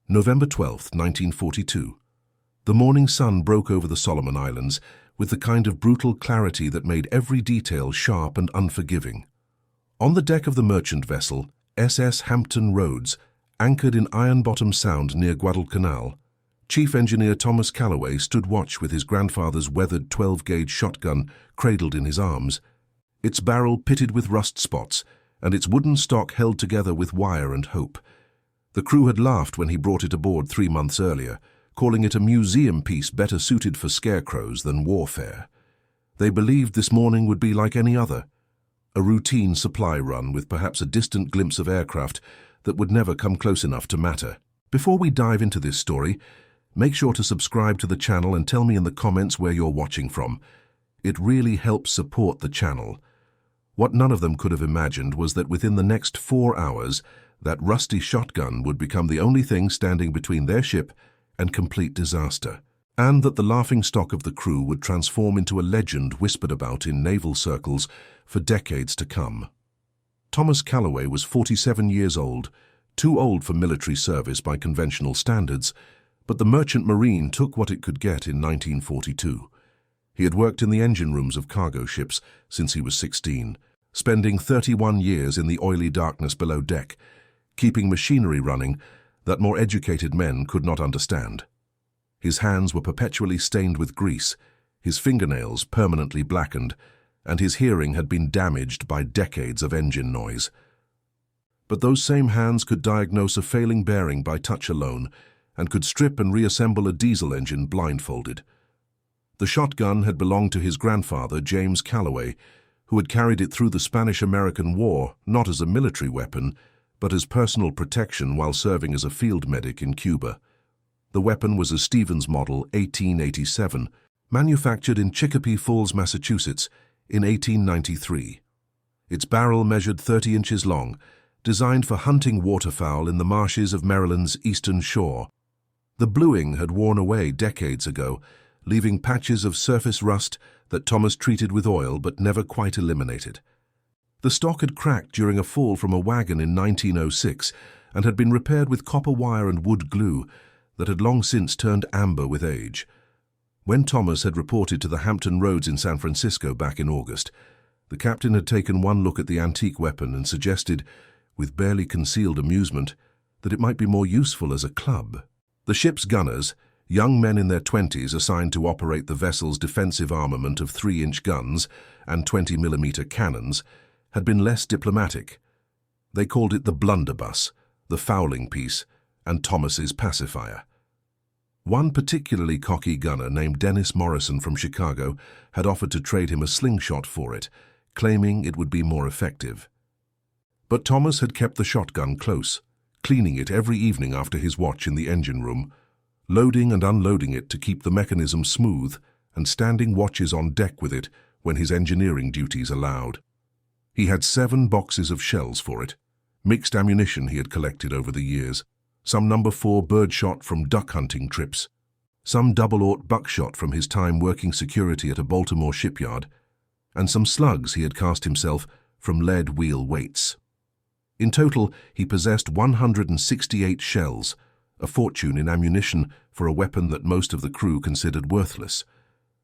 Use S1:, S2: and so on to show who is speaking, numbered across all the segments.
S1: November 12, 1942. The morning sun broke over the Solomon Islands with the kind of brutal clarity that made every detail sharp and unforgiving. On the deck of the merchant vessel, SS Hampton Roads, anchored in Iron Bottom Sound near Guadalcanal, Chief Engineer Thomas Calloway stood watch with his grandfather's weathered 12-gauge shotgun cradled in his arms, its barrel pitted with rust spots, and its wooden stock held together with wire and hope. The crew had laughed when he brought it aboard 3 months earlier, calling it a museum piece better suited for scarecrows than warfare. They believed this morning would be like any other, a routine supply run with perhaps a distant glimpse of aircraft that would never come close enough to matter. Before we dive into this story, make sure to subscribe to the channel and tell me in the comments where you're watching from. It really helps support the channel. What none of them could have imagined was that within the next 4 hours, that rusty shotgun would become the only thing standing between their ship and complete disaster, and that the laughingstock of the crew would transform into a legend whispered about in naval circles for decades to come. Thomas Calloway was 47 years old, too old for military service by conventional standards, but the merchant marine took what it could get in 1942. He had worked in the engine rooms of cargo ships since he was 16, spending 31 years in the oily darkness below deck, keeping machinery running that more educated men could not understand. His hands were perpetually stained with grease, his fingernails permanently blackened, and his hearing had been damaged by decades of engine noise. But those same hands could diagnose a failing bearing by touch alone, and could strip and reassemble a diesel engine blindfolded. The shotgun had belonged to his grandfather, James Calloway, who had carried it through the Spanish-American War not as a military weapon, but as personal protection while serving as a field medic in Cuba. The weapon was a Stevens Model 1887, manufactured in Chicopee Falls, Massachusetts, in 1893. Its barrel measured 30 inches long, designed for hunting waterfowl in the marshes of Maryland's eastern shore. The bluing had worn away decades ago, leaving patches of surface rust that Thomas treated with oil but never quite eliminated. The stock had cracked during a fall from a wagon in 1906 and had been repaired with copper wire and wood glue that had long since turned amber with age. When Thomas had reported to the Hampton Roads in San Francisco back in August, the captain had taken one look at the antique weapon and suggested, with barely concealed amusement, that it might be more useful as a club. The ship's gunners, young men in their 20s assigned to operate the vessel's defensive armament of 3-inch guns and 20mm cannons, had been less diplomatic. They called it the blunderbuss, the fowling piece, and Thomas's pacifier. One particularly cocky gunner named Dennis Morrison from Chicago had offered to trade him a slingshot for it, claiming it would be more effective. But Thomas had kept the shotgun close, cleaning it every evening after his watch in the engine room, loading and unloading it to keep the mechanism smooth, and standing watches on deck with it when his engineering duties allowed. He had 7 boxes of shells for it, mixed ammunition he had collected over the years, some No. 4 birdshot from duck hunting trips, some double-aught buckshot from his time working security at a Baltimore shipyard, and some slugs he had cast himself from lead wheel weights. In total, he possessed 168 shells, a fortune in ammunition for a weapon that most of the crew considered worthless.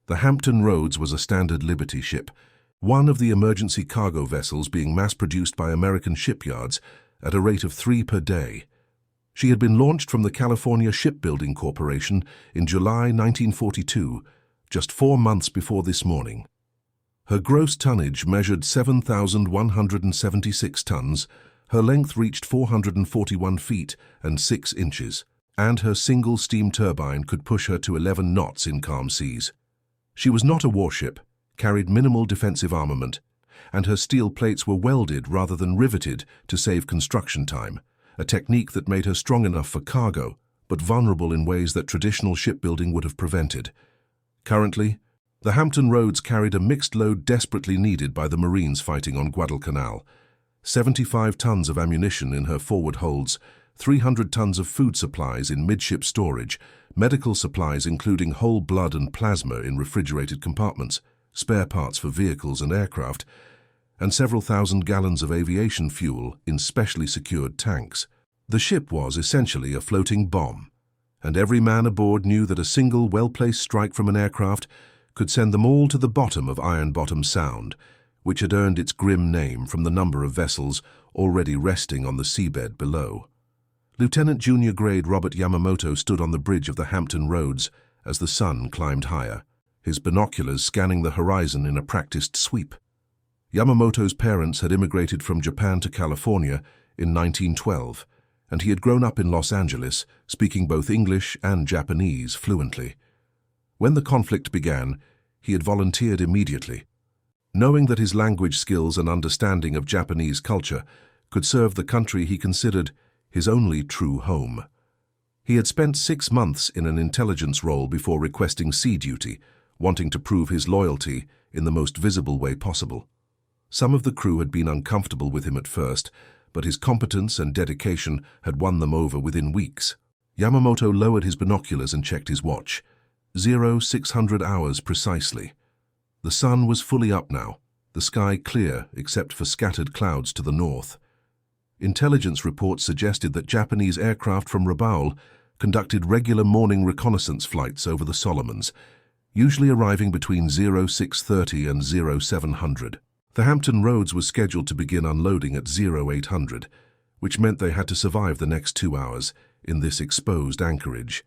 S1: The Hampton Roads was a standard Liberty ship, one of the emergency cargo vessels being mass-produced by American shipyards at a rate of 3 per day. She had been launched from the California Shipbuilding Corporation in July 1942, just 4 months before this morning. Her gross tonnage measured 7,176 tons, her length reached 441 feet and 6 inches, and her single steam turbine could push her to 11 knots in calm seas. She was not a warship, carried minimal defensive armament, and her steel plates were welded rather than riveted to save construction time, a technique that made her strong enough for cargo, but vulnerable in ways that traditional shipbuilding would have prevented. Currently, the Hampton Roads carried a mixed load desperately needed by the Marines fighting on Guadalcanal. 75 tons of ammunition in her forward holds, 300 tons of food supplies in midship storage, medical supplies including whole blood and plasma in refrigerated compartments, spare parts for vehicles and aircraft, and several thousand gallons of aviation fuel in specially secured tanks. The ship was essentially a floating bomb, and every man aboard knew that a single well-placed strike from an aircraft could send them all to the bottom of Iron Bottom Sound, which had earned its grim name from the number of vessels already resting on the seabed below. Lieutenant Junior Grade Robert Yamamoto stood on the bridge of the Hampton Roads as the sun climbed higher, his binoculars scanning the horizon in a practiced sweep. Yamamoto's parents had immigrated from Japan to California in 1912, and he had grown up in Los Angeles, speaking both English and Japanese fluently. When the conflict began, he had volunteered immediately, knowing that his language skills and understanding of Japanese culture could serve the country he considered his only true home. He had spent 6 months in an intelligence role before requesting sea duty, wanting to prove his loyalty in the most visible way possible. Some of the crew had been uncomfortable with him at first, but his competence and dedication had won them over within weeks. Yamamoto lowered his binoculars and checked his watch. 0600 hours precisely. The sun was fully up now, the sky clear except for scattered clouds to the north. Intelligence reports suggested that Japanese aircraft from Rabaul conducted regular morning reconnaissance flights over the Solomons, usually arriving between 0630 and 0700. The Hampton Roads was scheduled to begin unloading at 0800, which meant they had to survive the next 2 hours in this exposed anchorage.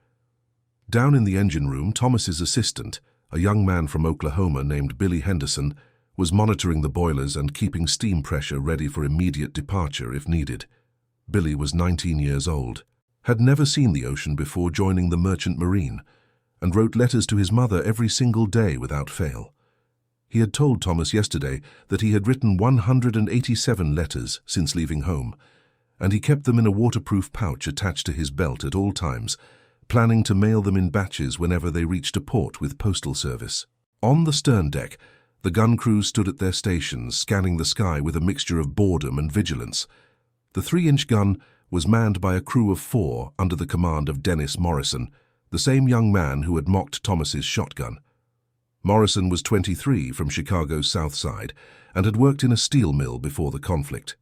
S1: Down in the engine room, Thomas's assistant, a young man from Oklahoma named Billy Henderson, was monitoring the boilers and keeping steam pressure ready for immediate departure if needed. Billy was 19 years old, had never seen the ocean before joining the Merchant Marine, and wrote letters to his mother every single day without fail. He had told Thomas yesterday that he had written 187 letters since leaving home, and he kept them in a waterproof pouch attached to his belt at all times, planning to mail them in batches whenever they reached a port with postal service. On the stern deck, the gun crews stood at their stations, scanning the sky with a mixture of boredom and vigilance. The 3-inch gun was manned by a crew of 4 under the command of Dennis Morrison, the same young man who had mocked Thomas's shotgun. Morrison was 23 from Chicago's South Side and had worked in a steel mill before the conflict.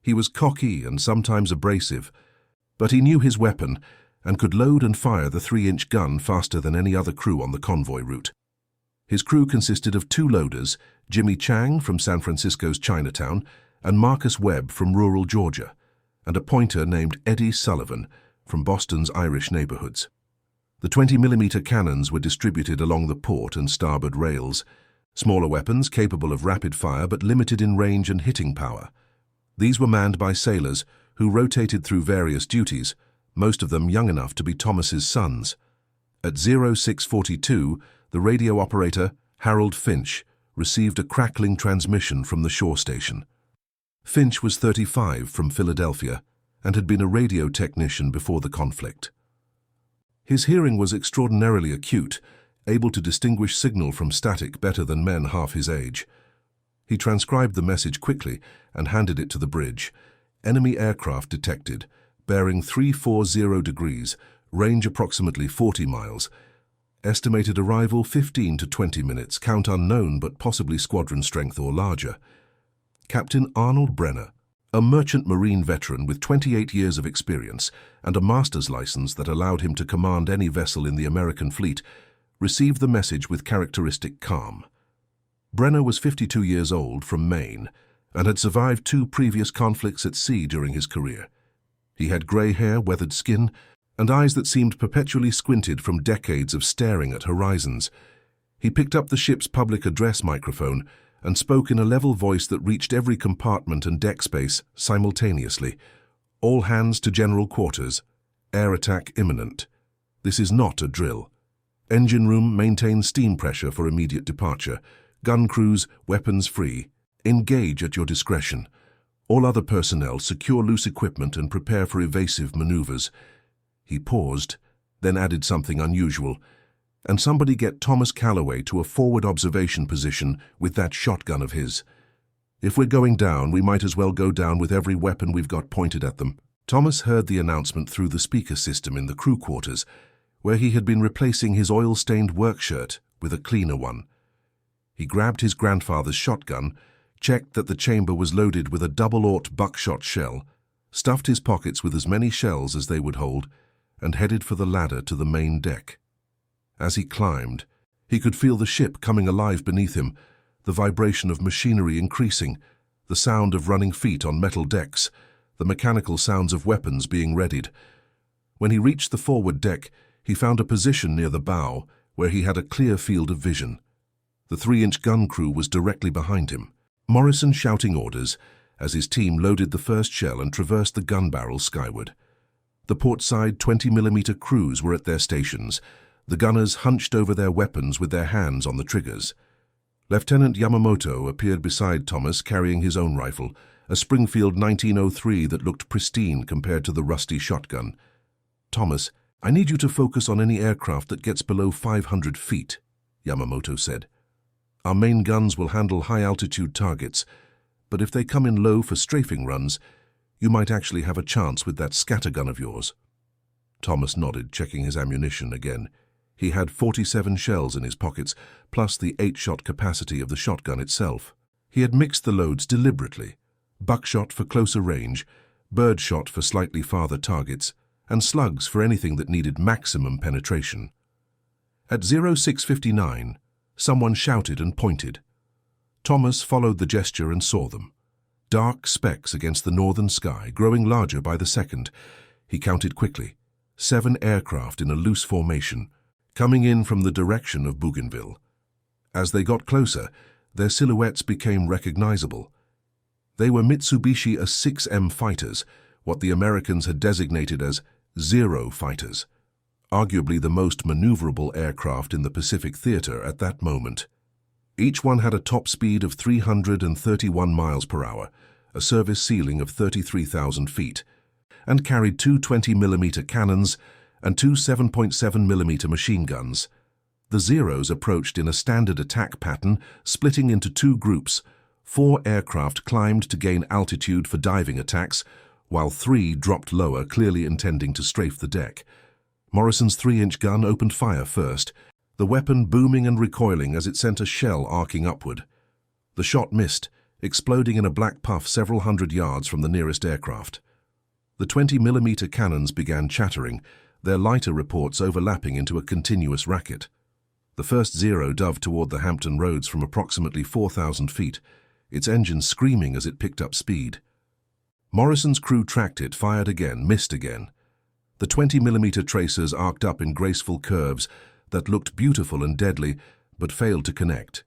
S1: He was cocky and sometimes abrasive, but he knew his weapon and could load and fire the 3-inch gun faster than any other crew on the convoy route. His crew consisted of 2 loaders, Jimmy Chang from San Francisco's Chinatown and Marcus Webb from rural Georgia, and a pointer named Eddie Sullivan from Boston's Irish neighborhoods. The 20mm cannons were distributed along the port and starboard rails, smaller weapons capable of rapid fire but limited in range and hitting power. These were manned by sailors who rotated through various duties, most of them young enough to be Thomas's sons. At 0642, the radio operator, Harold Finch, received a crackling transmission from the shore station. Finch was 35 from Philadelphia and had been a radio technician before the conflict. His hearing was extraordinarily acute, able to distinguish signal from static better than men half his age. He transcribed the message quickly and handed it to the bridge. Enemy aircraft detected, bearing 340 degrees, range approximately 40 miles. Estimated arrival 15 to 20 minutes, count unknown but possibly squadron strength or larger. Captain Arnold Brenner, a merchant marine veteran with 28 years of experience and a master's license that allowed him to command any vessel in the American fleet, received the message with characteristic calm. Brenner was 52 years old from Maine and had survived 2 previous conflicts at sea during his career. He had grey hair, weathered skin, and eyes that seemed perpetually squinted from decades of staring at horizons. He picked up the ship's public address microphone and spoke in a level voice that reached every compartment and deck space simultaneously. All hands to general quarters. Air attack imminent. This is not a drill. Engine room maintain steam pressure for immediate departure. Gun crews, weapons free. Engage at your discretion. All other personnel secure loose equipment and prepare for evasive maneuvers. He paused, then added something unusual. And somebody get Thomas Calloway to a forward observation position with that shotgun of his. If we're going down, we might as well go down with every weapon we've got pointed at them. Thomas heard the announcement through the speaker system in the crew quarters, where he had been replacing his oil-stained work shirt with a cleaner one. He grabbed his grandfather's shotgun, checked that the chamber was loaded with a double-aught buckshot shell, stuffed his pockets with as many shells as they would hold, and headed for the ladder to the main deck. As he climbed, he could feel the ship coming alive beneath him, the vibration of machinery increasing, the sound of running feet on metal decks, the mechanical sounds of weapons being readied. When he reached the forward deck, he found a position near the bow where he had a clear field of vision. The 3-inch gun crew was directly behind him, Morrison shouting orders as his team loaded the first shell and traversed the gun barrel skyward. The portside 20mm crews were at their stations, the gunners hunched over their weapons with their hands on the triggers. Lieutenant Yamamoto appeared beside Thomas carrying his own rifle, a Springfield 1903 that looked pristine compared to the rusty shotgun. "Thomas, I need you to focus on any aircraft that gets below 500 feet, Yamamoto said. "Our main guns will handle high-altitude targets, but if they come in low for strafing runs, you might actually have a chance with that scattergun of yours." Thomas nodded, checking his ammunition again. He had 47 shells in his pockets, plus the 8-shot capacity of the shotgun itself. He had mixed the loads deliberately: buckshot for closer range, birdshot for slightly farther targets, and slugs for anything that needed maximum penetration. At 0659, someone shouted and pointed. Thomas followed the gesture and saw them. Dark specks against the northern sky, growing larger by the second. He counted quickly. 7 aircraft in a loose formation, coming in from the direction of Bougainville. As they got closer, their silhouettes became recognizable. They were Mitsubishi A-6M fighters, what the Americans had designated as Zero fighters, arguably the most maneuverable aircraft in the Pacific Theater at that moment. Each one had a top speed of 331 miles per hour, a service ceiling of 33,000 feet, and carried 2 20mm cannons and 2 7.7mm machine guns. The Zeros approached in a standard attack pattern, splitting into 2 groups. 4 aircraft climbed to gain altitude for diving attacks, while 3 dropped lower, clearly intending to strafe the deck. Morrison's 3-inch gun opened fire first, the weapon booming and recoiling as it sent a shell arcing upward. The shot missed, exploding in a black puff several hundred yards from the nearest aircraft. The 20mm cannons began chattering, their lighter reports overlapping into a continuous racket. The first Zero dove toward the Hampton Roads from approximately 4,000 feet, its engine screaming as it picked up speed. Morrison's crew tracked it, fired again, missed again. The 20mm tracers arced up in graceful curves that looked beautiful and deadly, but failed to connect.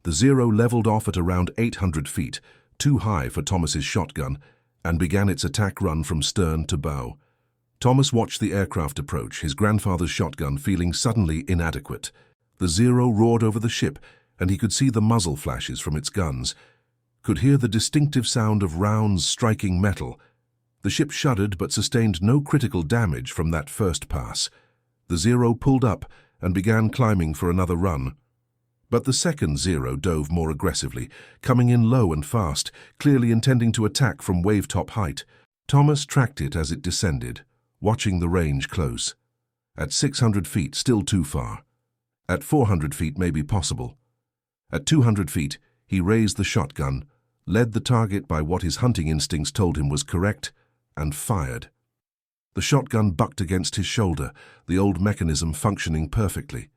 S1: The Zero leveled off at around 800 feet, too high for Thomas's shotgun, and began its attack run from stern to bow. Thomas watched the aircraft approach, his grandfather's shotgun feeling suddenly inadequate. The Zero roared over the ship, and he could see the muzzle flashes from its guns, could hear the distinctive sound of rounds striking metal. The ship shuddered but sustained no critical damage from that first pass. The Zero pulled up and began climbing for another run. But the second Zero dove more aggressively, coming in low and fast, clearly intending to attack from wave-top height. Thomas tracked it as it descended, watching the range close. At 600 feet, still too far. At 400 feet may be possible. At 200 feet, he raised the shotgun, led the target by what his hunting instincts told him was correct, and fired. The shotgun bucked against his shoulder, the old mechanism functioning perfectly.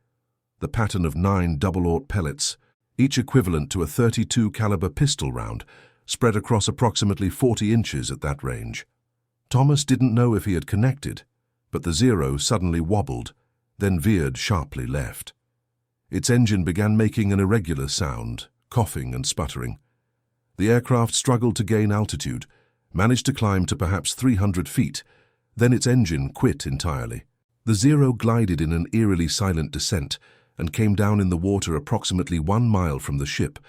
S1: The pattern of 9 double-aught pellets, each equivalent to a .32 caliber pistol round, spread across approximately 40 inches at that range. Thomas didn't know if he had connected, but the Zero suddenly wobbled, then veered sharply left. Its engine began making an irregular sound, coughing and sputtering. The aircraft struggled to gain altitude, managed to climb to perhaps 300 feet, then its engine quit entirely. The Zero glided in an eerily silent descent and came down in the water approximately 1 mile from the ship,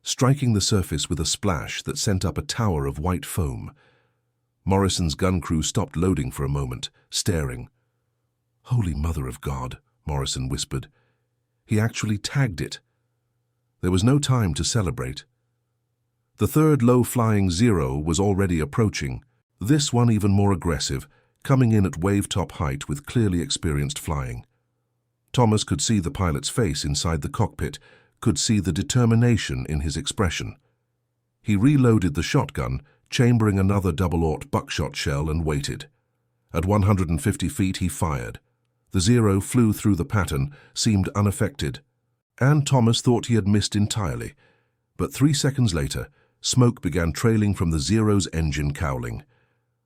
S1: striking the surface with a splash that sent up a tower of white foam. Morrison's gun crew stopped loading for a moment, staring. "Holy Mother of God," Morrison whispered. "He actually tagged it." There was no time to celebrate. The third low-flying Zero was already approaching, this one even more aggressive, coming in at wave-top height with clearly experienced flying. Thomas could see the pilot's face inside the cockpit, could see the determination in his expression. He reloaded the shotgun, chambering another double-aught buckshot shell, and waited. At 150 feet he fired. The Zero flew through the pattern, seemed unaffected, and Thomas thought he had missed entirely. But 3 seconds later, smoke began trailing from the Zero's engine cowling.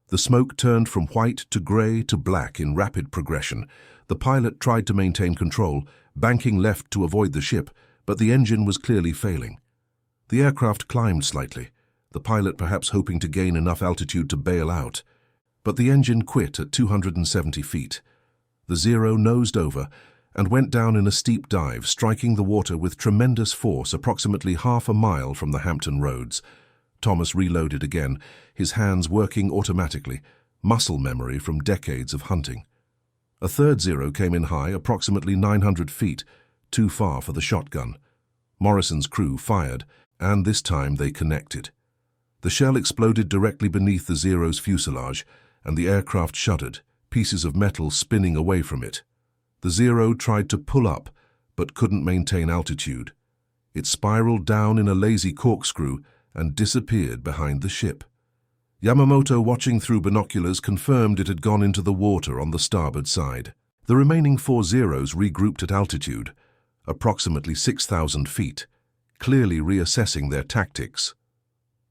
S1: The smoke turned from white to grey to black in rapid progression. The pilot tried to maintain control, banking left to avoid the ship, but the engine was clearly failing. The aircraft climbed slightly, the pilot perhaps hoping to gain enough altitude to bail out. But the engine quit at 270 feet. The Zero nosed over and went down in a steep dive, striking the water with tremendous force approximately half a mile from the Hampton Roads. Thomas reloaded again, his hands working automatically, muscle memory from decades of hunting. A third Zero came in high, approximately 900 feet, too far for the shotgun. Morrison's crew fired, and this time they connected. The shell exploded directly beneath the Zero's fuselage, and the aircraft shuddered, pieces of metal spinning away from it. The Zero tried to pull up, but couldn't maintain altitude. It spiraled down in a lazy corkscrew and disappeared behind the ship. Yamamoto, watching through binoculars, confirmed it had gone into the water on the starboard side. The remaining 4 Zeros regrouped at altitude, approximately 6,000 feet, clearly reassessing their tactics.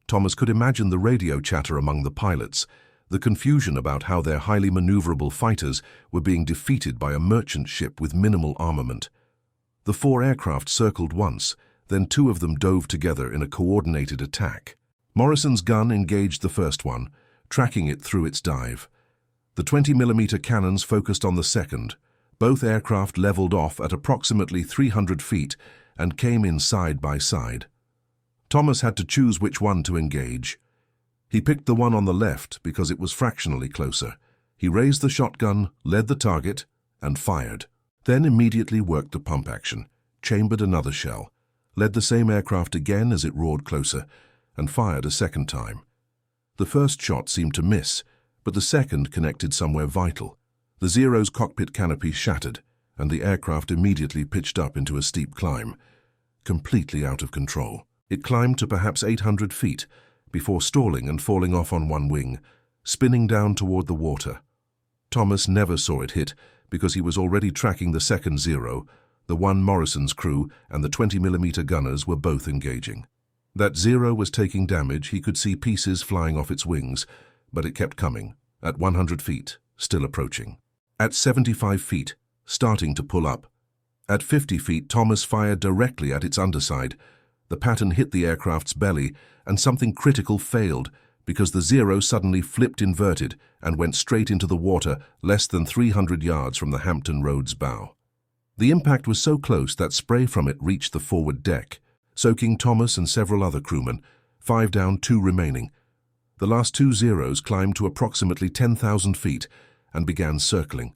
S1: Thomas could imagine the radio chatter among the pilots, the confusion about how their highly maneuverable fighters were being defeated by a merchant ship with minimal armament. The 4 aircraft circled once, then 2 of them dove together in a coordinated attack. Morrison's gun engaged the first one, tracking it through its dive. The 20mm cannons focused on the second. Both aircraft leveled off at approximately 300 feet and came in side by side. Thomas had to choose which one to engage. He picked the one on the left because it was fractionally closer. He raised the shotgun, led the target, and fired. Then immediately worked the pump action, chambered another shell, led the same aircraft again as it roared closer, and fired a second time. The first shot seemed to miss, but the second connected somewhere vital. The Zero's cockpit canopy shattered, and the aircraft immediately pitched up into a steep climb, completely out of control. It climbed to perhaps 800 feet, before stalling and falling off on one wing, spinning down toward the water. Thomas never saw it hit because he was already tracking the second Zero. The one Morrison's crew and the 20mm gunners were both engaging. That Zero was taking damage. He could see pieces flying off its wings, but it kept coming. At 100 feet, still approaching. At 75 feet, starting to pull up. At 50 feet, Thomas fired directly at its underside. The pattern hit the aircraft's belly, and something critical failed because the Zero suddenly flipped inverted and went straight into the water less than 300 yards from the Hampton Roads bow. The impact was so close that spray from it reached the forward deck, soaking Thomas and several other crewmen, 5 down, 2 remaining. The last 2 Zeros climbed to approximately 10,000 feet and began circling.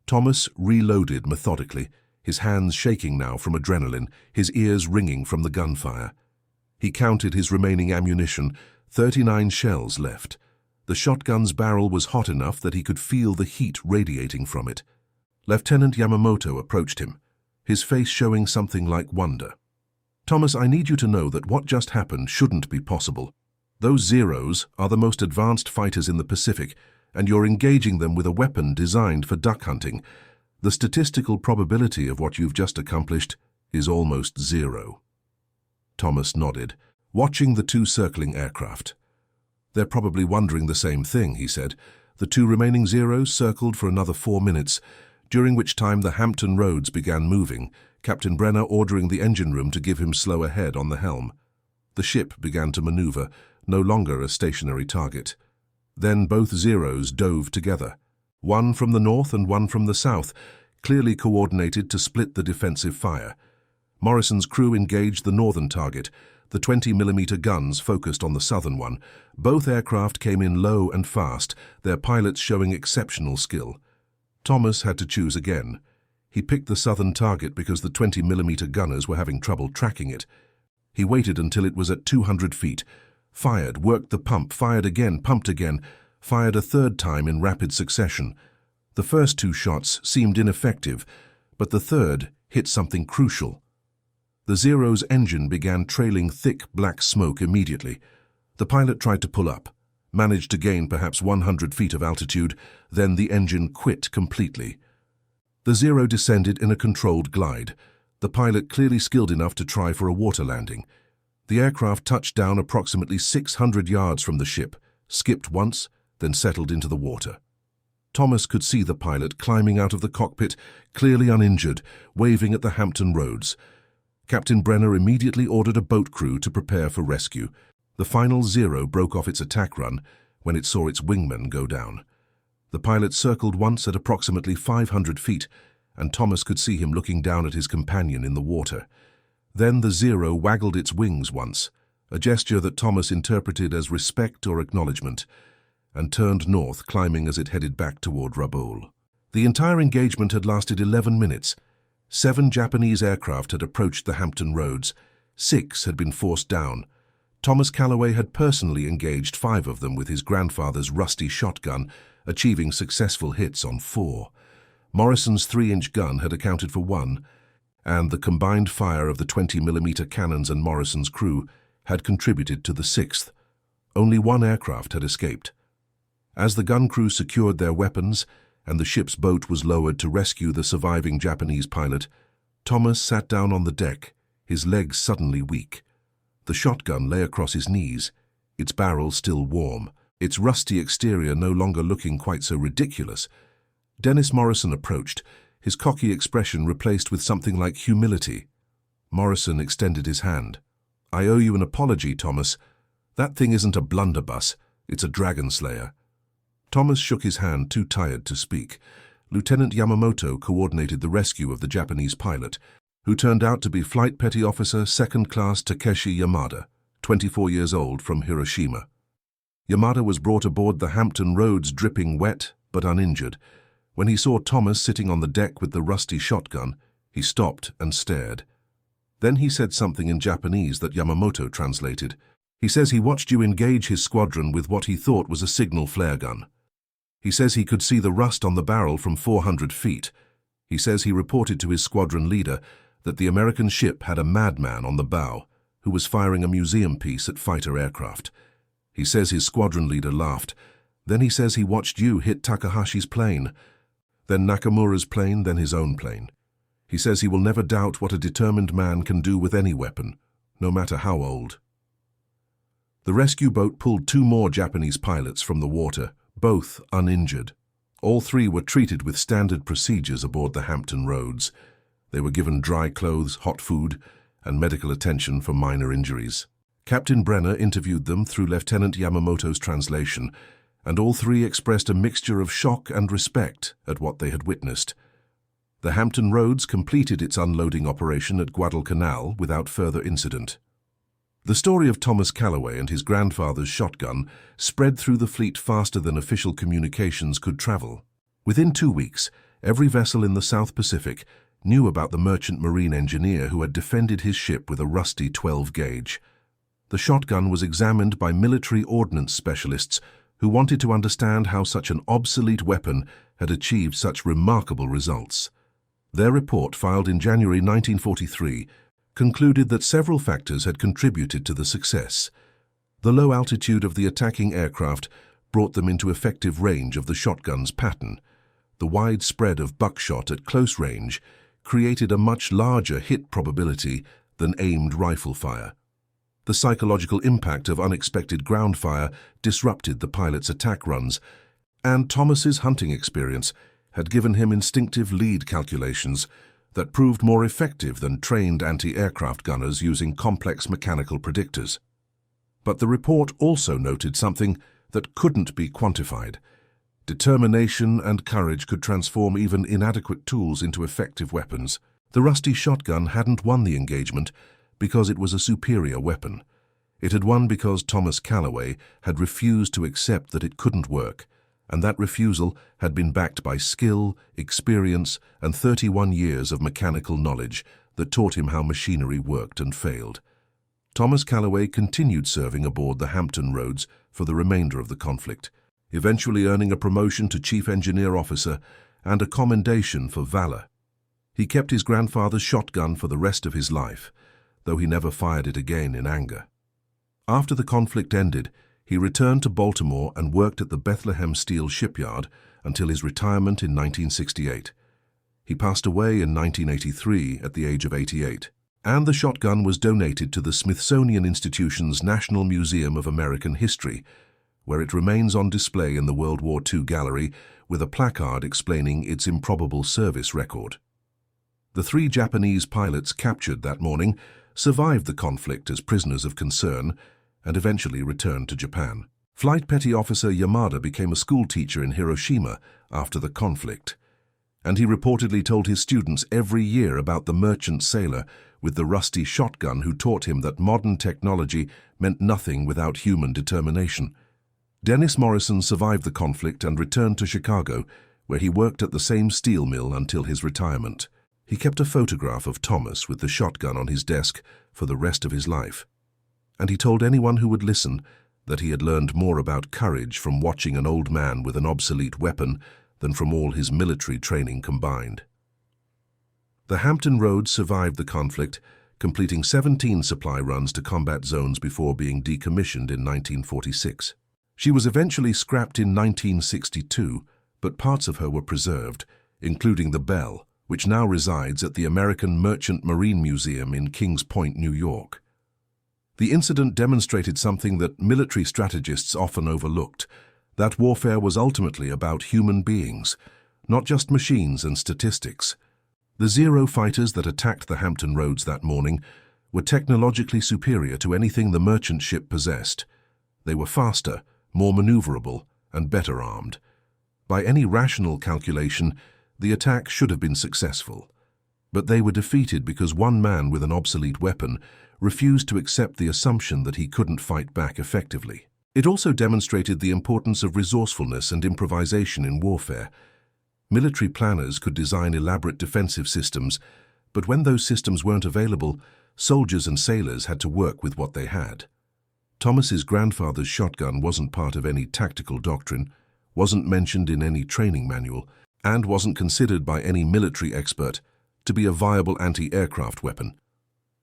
S1: Thomas reloaded methodically, his hands shaking now from adrenaline, his ears ringing from the gunfire. He counted his remaining ammunition, 39 shells left. The shotgun's barrel was hot enough that he could feel the heat radiating from it. Lieutenant Yamamoto approached him, his face showing something like wonder. "Thomas, I need you to know that what just happened shouldn't be possible. Those Zeros are the most advanced fighters in the Pacific, and you're engaging them with a weapon designed for duck hunting. The statistical probability of what you've just accomplished is almost 0. Thomas nodded, watching the 2 circling aircraft. "They're probably wondering the same thing," he said. The 2 remaining Zeros circled for another 4 minutes, during which time the Hampton Roads began moving, Captain Brenner ordering the engine room to give him slow ahead on the helm. The ship began to maneuver, no longer a stationary target. Then both Zeros dove together, one from the north and one from the south, clearly coordinated to split the defensive fire. Morrison's crew engaged the northern target. The 20mm guns focused on the southern one. Both aircraft came in low and fast, their pilots showing exceptional skill. Thomas had to choose again. He picked the southern target because the 20mm gunners were having trouble tracking it. He waited until it was at 200 feet, fired, worked the pump, fired again, pumped again, fired a third time in rapid succession. The first 2 shots seemed ineffective, but the third hit something crucial. The Zero's engine began trailing thick black smoke immediately. The pilot tried to pull up, managed to gain perhaps 100 feet of altitude, then the engine quit completely. The Zero descended in a controlled glide, the pilot clearly skilled enough to try for a water landing. The aircraft touched down approximately 600 yards from the ship, skipped once, then settled into the water. Thomas could see the pilot climbing out of the cockpit, clearly uninjured, waving at the Hampton Roads. Captain Brenner immediately ordered a boat crew to prepare for rescue. The final Zero broke off its attack run when it saw its wingman go down. The pilot circled once at approximately 500 feet, and Thomas could see him looking down at his companion in the water. Then the Zero waggled its wings once, a gesture that Thomas interpreted as respect or acknowledgement, and turned north, climbing as it headed back toward Rabaul. The entire engagement had lasted 11 minutes. 7 Japanese aircraft had approached the Hampton Roads. 6 had been forced down. Thomas Calloway had personally engaged 5 of them with his grandfather's rusty shotgun, achieving successful hits on 4. Morrison's 3-inch gun had accounted for 1, and the combined fire of the 20mm cannons and Morrison's crew had contributed to the 6th. Only 1 aircraft had escaped. As the gun crew secured their weapons and the ship's boat was lowered to rescue the surviving Japanese pilot, Thomas sat down on the deck, his legs suddenly weak. The shotgun lay across his knees, its barrel still warm, its rusty exterior no longer looking quite so ridiculous. Dennis Morrison approached, his cocky expression replaced with something like humility. Morrison extended his hand. "I owe you an apology, Thomas. That thing isn't a blunderbuss, it's a dragon slayer." Thomas shook his hand, too tired to speak. Lieutenant Yamamoto coordinated the rescue of the Japanese pilot, who turned out to be Flight Petty Officer 2nd Class Takeshi Yamada, 24 years old, from Hiroshima. Yamada was brought aboard the Hampton Roads dripping wet but uninjured. When he saw Thomas sitting on the deck with the rusty shotgun, he stopped and stared. Then he said something in Japanese that Yamamoto translated. "He says he watched you engage his squadron with what he thought was a signal flare gun. He says he could see the rust on the barrel from 400 feet. He says he reported to his squadron leader that the American ship had a madman on the bow who was firing a museum piece at fighter aircraft. He says his squadron leader laughed. Then he says he watched you hit Takahashi's plane, then Nakamura's plane, then his own plane. He says he will never doubt what a determined man can do with any weapon, no matter how old." The rescue boat pulled 2 more Japanese pilots from the water, both uninjured. All 3 were treated with standard procedures aboard the Hampton Roads. They were given dry clothes, hot food, and medical attention for minor injuries. Captain Brenner interviewed them through Lieutenant Yamamoto's translation, and all 3 expressed a mixture of shock and respect at what they had witnessed. The Hampton Roads completed its unloading operation at Guadalcanal without further incident. The story of Thomas Calloway and his grandfather's shotgun spread through the fleet faster than official communications could travel. Within 2 weeks, every vessel in the South Pacific knew about the merchant marine engineer who had defended his ship with a rusty 12-gauge. The shotgun was examined by military ordnance specialists who wanted to understand how such an obsolete weapon had achieved such remarkable results. Their report, filed in January 1943, concluded that several factors had contributed to the success. The low altitude of the attacking aircraft brought them into effective range of the shotgun's pattern. The wide spread of buckshot at close range created a much larger hit probability than aimed rifle fire. The psychological impact of unexpected ground fire disrupted the pilot's attack runs, and Thomas's hunting experience had given him instinctive lead calculations that proved more effective than trained anti-aircraft gunners using complex mechanical predictors. But the report also noted something that couldn't be quantified. Determination and courage could transform even inadequate tools into effective weapons. The rusty shotgun hadn't won the engagement because it was a superior weapon. It had won because Thomas Calloway had refused to accept that it couldn't work, and that refusal had been backed by skill, experience, and 31 years of mechanical knowledge that taught him how machinery worked and failed. Thomas Calloway continued serving aboard the Hampton Roads for the remainder of the conflict, eventually earning a promotion to Chief Engineer Officer and a commendation for valor. He kept his grandfather's shotgun for the rest of his life, though he never fired it again in anger. After the conflict ended, he returned to Baltimore and worked at the Bethlehem Steel Shipyard until his retirement in 1968. He passed away in 1983 at the age of 88, and the shotgun was donated to the Smithsonian Institution's National Museum of American History, where it remains on display in the World War II gallery with a placard explaining its improbable service record. The 3 Japanese pilots captured that morning survived the conflict as prisoners of concern and eventually returned to Japan. Flight Petty Officer Yamada became a school teacher in Hiroshima after the conflict, and he reportedly told his students every year about the merchant sailor with the rusty shotgun who taught him that modern technology meant nothing without human determination. Dennis Morrison survived the conflict and returned to Chicago, where he worked at the same steel mill until his retirement. He kept a photograph of Thomas with the shotgun on his desk for the rest of his life, and he told anyone who would listen that he had learned more about courage from watching an old man with an obsolete weapon than from all his military training combined. The Hampton Roads survived the conflict, completing 17 supply runs to combat zones before being decommissioned in 1946. She was eventually scrapped in 1962, but parts of her were preserved, including the bell, which now resides at the American Merchant Marine Museum in Kings Point, New York. The incident demonstrated something that military strategists often overlooked, that warfare was ultimately about human beings, not just machines and statistics. The Zero fighters that attacked the Hampton Roads that morning were technologically superior to anything the merchant ship possessed. They were faster, more maneuverable, and better armed. By any rational calculation, the attack should have been successful. But they were defeated because one man with an obsolete weapon refused to accept the assumption that he couldn't fight back effectively. It also demonstrated the importance of resourcefulness and improvisation in warfare. Military planners could design elaborate defensive systems, but when those systems weren't available, soldiers and sailors had to work with what they had. Thomas's grandfather's shotgun wasn't part of any tactical doctrine, wasn't mentioned in any training manual, and wasn't considered by any military expert to be a viable anti-aircraft weapon.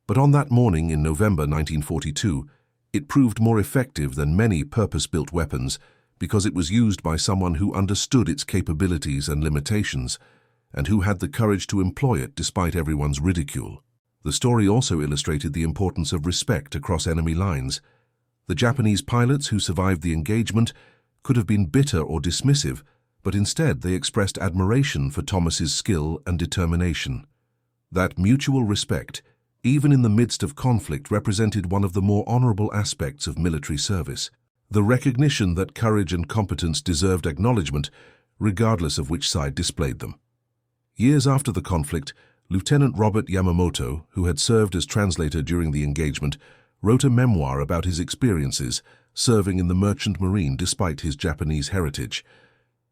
S1: But on that morning in November 1942, it proved more effective than many purpose-built weapons because it was used by someone who understood its capabilities and limitations, and who had the courage to employ it despite everyone's ridicule. The story also illustrated the importance of respect across enemy lines. The Japanese pilots who survived the engagement could have been bitter or dismissive, but instead they expressed admiration for Thomas's skill and determination. That mutual respect, even in the midst of conflict, represented one of the more honorable aspects of military service. The recognition that courage and competence deserved acknowledgement, regardless of which side displayed them. Years after the conflict, Lieutenant Robert Yamamoto, who had served as translator during the engagement, wrote a memoir about his experiences serving in the Merchant Marine despite his Japanese heritage.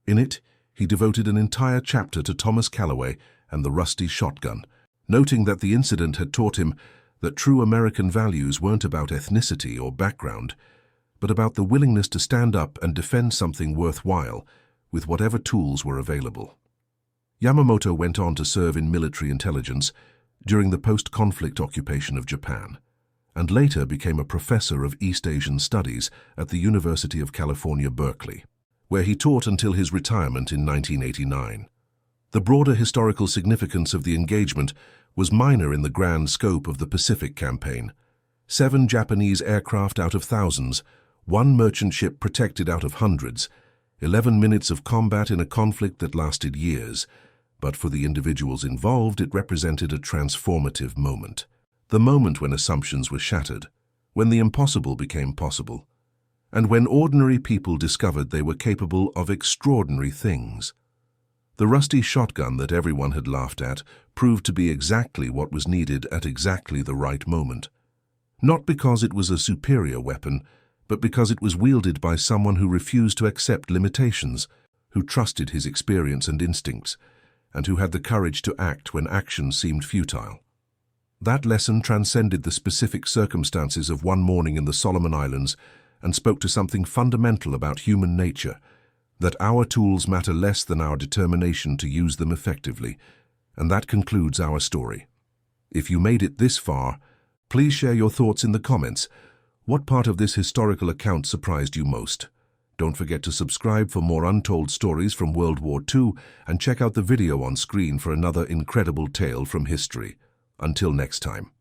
S1: In it, he devoted an entire chapter to Thomas Calloway and the rusty shotgun, noting that the incident had taught him that true American values weren't about ethnicity or background, but about the willingness to stand up and defend something worthwhile with whatever tools were available. Yamamoto went on to serve in military intelligence during the post-conflict occupation of Japan, and later became a professor of East Asian Studies at the University of California, Berkeley, where he taught until his retirement in 1989. The broader historical significance of the engagement was minor in the grand scope of the Pacific Campaign. 7 Japanese aircraft out of thousands, 1 merchant ship protected out of hundreds, 11 minutes of combat in a conflict that lasted years, but for the individuals involved it represented a transformative moment. The moment when assumptions were shattered, when the impossible became possible, and when ordinary people discovered they were capable of extraordinary things. The rusty shotgun that everyone had laughed at proved to be exactly what was needed at exactly the right moment. Not because it was a superior weapon, but because it was wielded by someone who refused to accept limitations, who trusted his experience and instincts, and who had the courage to act when action seemed futile. That lesson transcended the specific circumstances of one morning in the Solomon Islands and spoke to something fundamental about human nature, that our tools matter less than our determination to use them effectively. And that concludes our story. If you made it this far, please share your thoughts in the comments. What part of this historical account surprised you most? Don't forget to subscribe for more untold stories from World War II and check out the video on screen for another incredible tale from history. Until next time.